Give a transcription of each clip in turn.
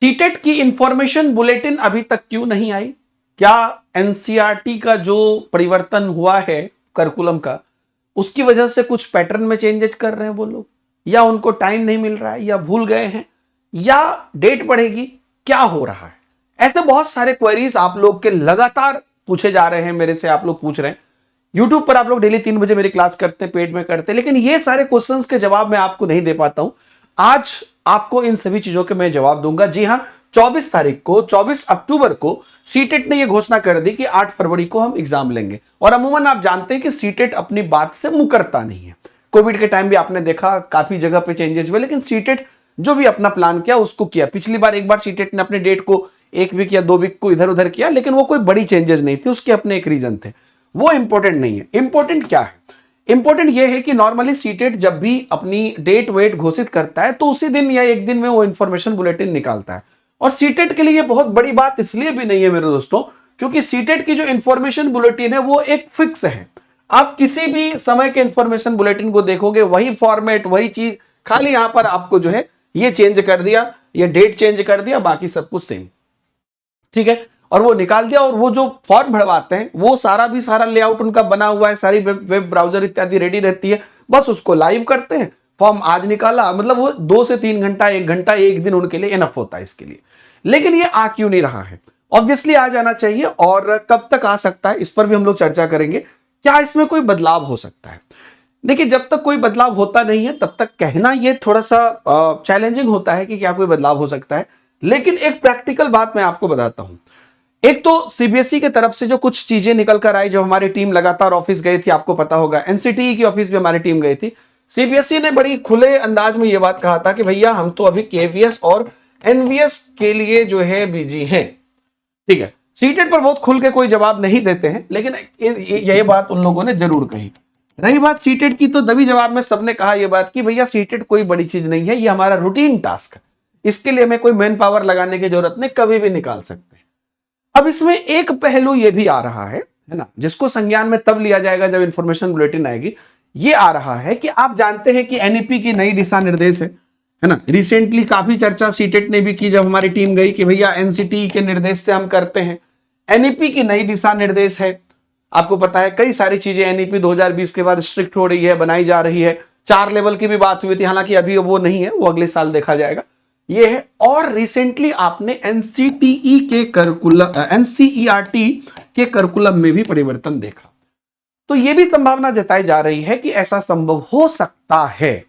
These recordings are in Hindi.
सीटेट की इंफॉर्मेशन बुलेटिन अभी तक क्यों नहीं आई? क्या एनसीईआरटी का जो परिवर्तन हुआ है करिकुलम का, उसकी वजह से कुछ पैटर्न में चेंजेस कर रहे हैं वो लोग, या उनको टाइम नहीं मिल रहा है, या भूल गए हैं, या डेट बढ़ेगी? क्या हो रहा है? ऐसे बहुत सारे क्वेरीज आप लोग के लगातार पूछे जा रहे हैं, मेरे से आप लोग पूछ रहे हैं। यूट्यूब पर आप लोग डेली 3 बजे मेरी क्लास करते हैं, पेड में करते हैं, लेकिन ये सारे क्वेश्चंस के जवाब मैं आपको नहीं दे पाता हूं। आज आपको इन सभी चीजों के मैं जवाब दूंगा। जी हां, 24 तारीख को, 24 अक्टूबर को सीटेट ने यह घोषणा कर दी कि 8 फरवरी को हम एग्जाम लेंगे। और अमूमन आप जानते हैं कि सीटेट अपनी बात से मुकरता नहीं है। कोविड के टाइम भी आपने देखा काफी जगह पे चेंजेस हुए, लेकिन सीटेट जो भी अपना प्लान किया उसको किया। पिछली बार एक बार सीटेट ने अपने डेट को 1 वीक या 2 वीक को इधर उधर किया, लेकिन वो कोई बड़ी चेंजेस नहीं थी, उसके अपने एक रीजन थे। वो इंपॉर्टेंट नहीं है। इंपॉर्टेंट क्या है? इंपॉर्टेंट यह है कि नॉर्मली सीटेट जब भी अपनी डेट वेट घोषित करता है तो उसी दिन या एक दिन में वो इंफॉर्मेशन बुलेटिन निकालता है। और सीटेट के लिए ये बहुत बड़ी बात इसलिए भी नहीं है मेरे दोस्तों, क्योंकि सीटेट की जो इंफॉर्मेशन बुलेटिन है वो एक फिक्स है। आप किसी भी समय के इंफॉर्मेशन बुलेटिन को देखोगे, वही फॉर्मेट, वही चीज, खाली यहां पर आपको जो है ये चेंज कर दिया, ये डेट चेंज कर दिया, बाकी सब कुछ सेम, ठीक है। और वो निकाल दिया। और वो जो फॉर्म भरवाते हैं वो सारा लेआउट उनका बना हुआ है, सारी वेब ब्राउजर इत्यादि रेडी रहती है, बस उसको लाइव करते हैं। फॉर्म आज निकाला, मतलब वो 2 से 3 घंटा, 1 घंटा, 1 दिन उनके लिए इनफ होता है इसके लिए। लेकिन ये आ क्यों नहीं रहा है? ऑब्वियसली आ जाना चाहिए। और कब तक आ सकता है, इस पर भी हम लोग चर्चा करेंगे। क्या इसमें कोई बदलाव हो सकता है? देखिए, जब तक कोई बदलाव होता नहीं है तब तक कहना ये थोड़ा सा चैलेंजिंग होता है कि क्या कोई बदलाव हो सकता है। लेकिन एक प्रैक्टिकल बात मैं आपको बताता हूं। एक तो सीबीएसई की तरफ से जो कुछ चीजें निकल कर आई, जब हमारी टीम लगातार ऑफिस गई थी, आपको पता होगा एनसीटीई की ऑफिस भी हमारी टीम गई थी। सीबीएसई ने बड़ी खुले अंदाज में यह बात कहा था कि भैया हम तो अभी केवीएस और एनवीएस के लिए जो है बिजी हैं, ठीक है। सीटेट पर बहुत खुल के कोई जवाब नहीं देते हैं, लेकिन यह बात उन लोगों ने जरूर कही। रही बात सीटेट की, तो दबी जवाब में सबने कहा यह बात कि भैया सीटेट कोई बड़ी चीज नहीं है, ये हमारा रूटीन टास्क है, इसके लिए हमें कोई मैन पावर लगाने की जरूरत नहीं, कभी भी निकाल सकते हैं। अब इसमें एक पहलू यह भी आ रहा है ना, जिसको संज्ञान में तब लिया जाएगा जब इंफॉर्मेशन बुलेटिन आएगी। ये आ रहा है कि आप जानते हैं कि एनईपी की नई दिशा निर्देश है ना। रिसेंटली काफी चर्चा सीटेट ने भी की जब हमारी टीम गई कि भैया एनसीटी के निर्देश से हम करते हैं। एनईपी की नई दिशा निर्देश है, आपको पता है कई सारी चीजें एनईपी 2020 के बाद स्ट्रिक्ट हो रही है, बनाई जा रही है। 4 लेवल की भी बात हुई थी, हालांकि अभी वो नहीं है, वो अगले साल देखा जाएगा। ये है। और रिसेंटली आपने एनसीटीई के करिकुलम, एनसीईआरटी के करिकुलम में भी परिवर्तन देखा। तो यह भी संभावना जताई जा रही है कि ऐसा संभव हो सकता है,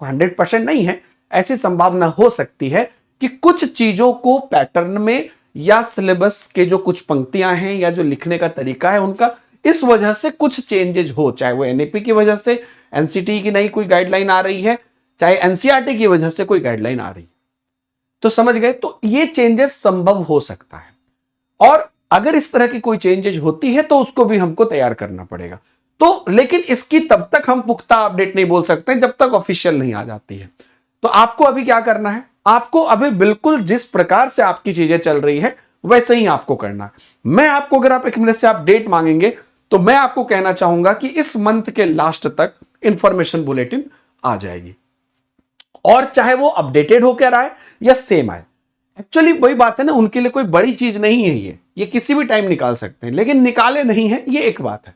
100% नहीं है, ऐसी संभावना हो सकती है कि कुछ चीजों को पैटर्न में या सिलेबस के जो कुछ पंक्तियां हैं या जो लिखने का तरीका है उनका, इस वजह से कुछ चेंजेस हो, चाहे वो एनईपी की वजह से एनसीटीई की नई कोई गाइडलाइन आ रही है, चाहे एनसीईआरटी की वजह से कोई गाइडलाइन आ रही है। तो समझ गए? तो ये चेंजेस संभव हो सकता है। और अगर इस तरह की कोई चेंजेस होती है तो उसको भी हमको तैयार करना पड़ेगा। तो लेकिन इसकी तब तक हम पुख्ता अपडेट नहीं बोल सकते जब तक ऑफिशियल नहीं आ जाती है। तो आपको अभी क्या करना है? आपको अभी बिल्कुल जिस प्रकार से आपकी चीजें चल रही है वैसे ही आपको करना है। मैं आपको, अगर आप एक मिनट से आप डेट मांगेंगे तो मैं आपको कहना चाहूंगा कि इस मंथ के लास्ट तक इंफॉर्मेशन बुलेटिन आ जाएगी। और चाहे वो अपडेटेड होकर आए या सेम आए, एक्चुअली वही बात है ना, उनके लिए कोई बड़ी चीज नहीं है। ये किसी भी टाइम निकाल सकते हैं, लेकिन निकाले नहीं है, ये एक बात है।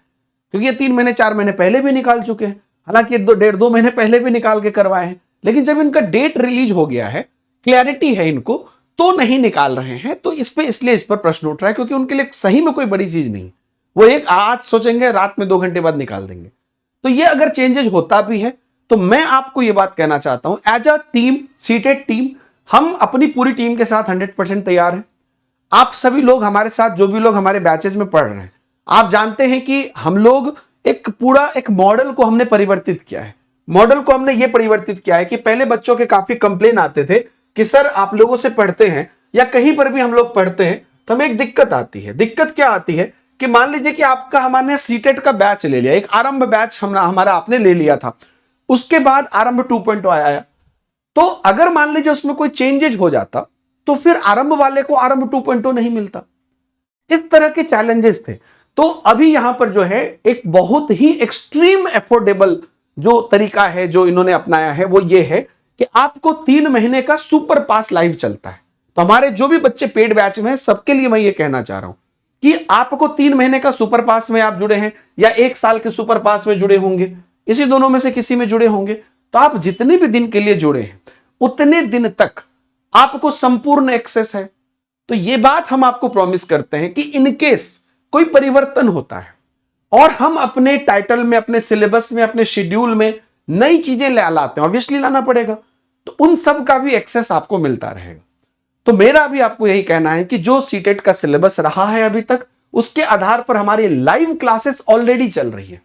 क्योंकि ये 3 महीने 4 महीने पहले भी निकाल चुके हैं, हालांकि 1.5-2 महीने पहले भी निकाल के करवाए हैं। लेकिन जब इनका डेट रिलीज हो गया है, क्लैरिटी है इनको, तो नहीं निकाल रहे हैं। तो इसलिए इस पर प्रश्न उठ रहा है, क्योंकि उनके लिए सही में कोई बड़ी चीज नहीं। वो एक आज सोचेंगे, रात में 2 घंटे बाद निकाल देंगे। तो ये अगर चेंजेस होता भी है तो मैं आपको ये बात कहना चाहता हूं, as a team, CTET team, हम अपनी पूरी टीम के साथ 100% तैयार हैं। आप सभी लोग हमारे साथ, जो भी लोग हमारे बैचेस में पढ़ रहे हैं, आप जानते हैं कि हम लोग एक मॉडल को हमने परिवर्तित किया है। मॉडल को हमने ये परिवर्तित किया है कि पहले बच्चों के काफी कंप्लेन आते थे कि सर आप लोगों से पढ़ते हैं या कहीं पर भी हम लोग पढ़ते हैं तो हमें एक दिक्कत आती है। दिक्कत क्या आती है कि मान लीजिए कि आपका, हमने सीटेट का बैच ले लिया, एक आरंभ बैच हमारा आपने ले लिया था, उसके बाद आरंभ 2.0 आया। तो अगर मान लीजिए उसमें कोई चेंजेज हो जाता तो फिर आरंभ वाले को आरंभ 2.0 नहीं मिलता। इस तरह के चैलेंजेस थे। तो अभी यहां पर जो है एक बहुत ही एक्सट्रीम एफोर्डेबल जो तरीका है जो इन्होंने अपनाया है, वो ये है कि आपको 3 महीने का सुपर पास लाइव चलता है। तो हमारे जो भी बच्चे पेड बैच में हैं, सबके लिए मैं ये कहना चाह रहा हूं कि आपको 3 महीने का सुपर पास में आप जुड़े हैं या 1 साल के सुपर पास में जुड़े होंगे, इसी दोनों में से किसी में जुड़े होंगे, तो आप जितने भी दिन के लिए जुड़े हैं उतने दिन तक आपको संपूर्ण एक्सेस है। तो ये बात हम आपको प्रॉमिस करते हैं कि इनकेस कोई परिवर्तन होता है और हम अपने टाइटल में, अपने सिलेबस में, अपने शेड्यूल में नई चीजें लाते हैं, ऑब्वियसली लाना पड़ेगा, तो उन सब का भी एक्सेस आपको मिलता रहेगा। तो मेरा भी आपको यही कहना है कि जो सीटेट का सिलेबस रहा है अभी तक, उसके आधार पर हमारी लाइव क्लासेस ऑलरेडी चल रही है,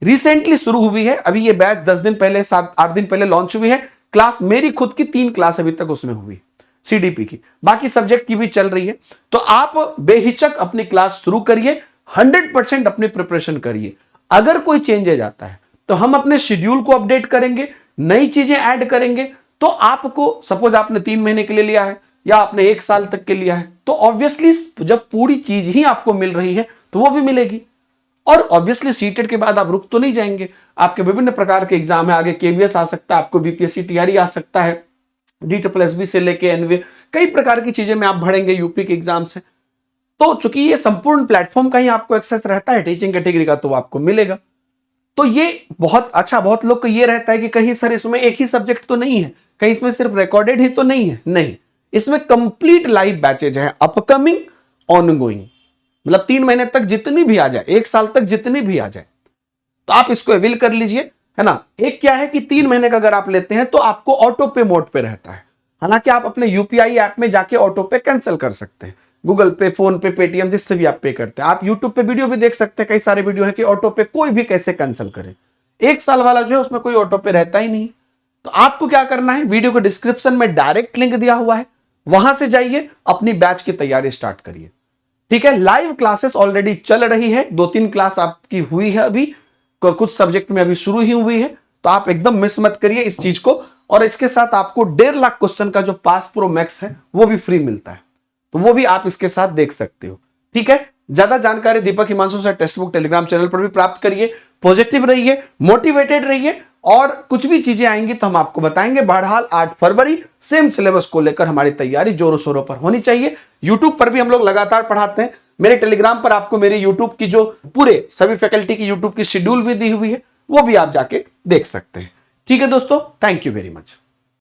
रिसेंटली शुरू हुई है। अभी ये बैच 10 दिन पहले, 7-8 दिन पहले लॉन्च हुई है। क्लास मेरी खुद की 3 क्लास अभी तक उसमें हुई, सीडीपी की, बाकी सब्जेक्ट की भी चल रही है। तो आप बेहिचक अपनी क्लास शुरू करिए, 100% अपनी प्रिपरेशन करिए। अगर कोई चेंजेज आता है तो हम अपने शेड्यूल को अपडेट करेंगे, नई चीजें ऐड करेंगे। तो आपको, सपोज आपने 3 महीने के लिए लिया है या आपने 1 साल तक के लिया है, तो ऑब्वियसली जब पूरी चीज ही आपको मिल रही है तो वो भी मिलेगी। और ऑब्वियसली सीटेट के बाद आप रुक तो नहीं जाएंगे, आपके विभिन्न प्रकार के एग्जाम है, आगे केवीएस आ सकता है, आपको बीपीएससी टीआरई आ सकता है, DSSB से लेके एनवीए, कई प्रकार की चीजें में आप बढ़ेंगे, यूपी के एग्जाम से। तो चूंकि ये संपूर्ण प्लेटफॉर्म का ही आपको एक्सेस रहता है टीचिंग कैटेगरी का, तो आपको मिलेगा। तो ये बहुत अच्छा, बहुत लोग को ये रहता है कि कहीं सर इसमें एक ही सब्जेक्ट तो नहीं है, कहीं इसमें सिर्फ रिकॉर्डेड ही तो नहीं है। नहीं, इसमें कंप्लीट लाइव बैचेज है, अपकमिंग, ऑनगोइंग, मतलब 3 महीने तक जितनी भी आ जाए, 1 साल तक जितनी भी आ जाए, तो आप इसको अवेल कर लीजिए, है ना। एक क्या है कि 3 महीने का अगर आप लेते हैं तो आपको ऑटो पे मोड पे रहता है, हालांकि आप अपने यूपीआई ऐप में जाके ऑटो पे कैंसिल कर सकते हैं, गूगल पे, फोन पे, पेटीएम, जिससे भी आप पे करते हैं। आप यूट्यूब पे वीडियो भी देख सकते हैं, कई सारे वीडियो है कि ऑटो पे कोई भी कैसे कैंसिल करे। 1 साल वाला जो है उसमें कोई ऑटो पे रहता ही नहीं। तो आपको क्या करना है, वीडियो के डिस्क्रिप्शन में डायरेक्ट लिंक दिया हुआ है, वहां से जाइए, अपनी बैच की तैयारी स्टार्ट करिए। ठीक है, लाइव क्लासेस ऑलरेडी चल रही है, 2-3 क्लास आपकी हुई है अभी, कुछ सब्जेक्ट में अभी शुरू ही हुई है। तो आप एकदम मिस मत करिए इस चीज को। और इसके साथ आपको 1.5 लाख क्वेश्चन का जो पास प्रो मैक्स है वो भी फ्री मिलता है, तो वो भी आप इसके साथ देख सकते हो। ठीक है, ज्यादा जानकारी Deepak Himanshu sir textbook Telegram channel पर भी प्राप्त करिए। पॉजिटिव रहिए, मोटिवेटेड रहिए, और कुछ भी चीजें आएंगी तो हम आपको बताएंगे। बहरहाल 8 फरवरी सेम सिलेबस को लेकर हमारी तैयारी जोरों शोरों पर होनी चाहिए। यूट्यूब पर भी हम लोग लगातार पढ़ाते हैं। मेरे टेलीग्राम पर आपको मेरी यूट्यूब की जो पूरे सभी फैकल्टी की यूट्यूब की शेड्यूल भी दी हुई है, वो भी आप जाके देख सकते हैं। ठीक है दोस्तों, थैंक यू वेरी मच।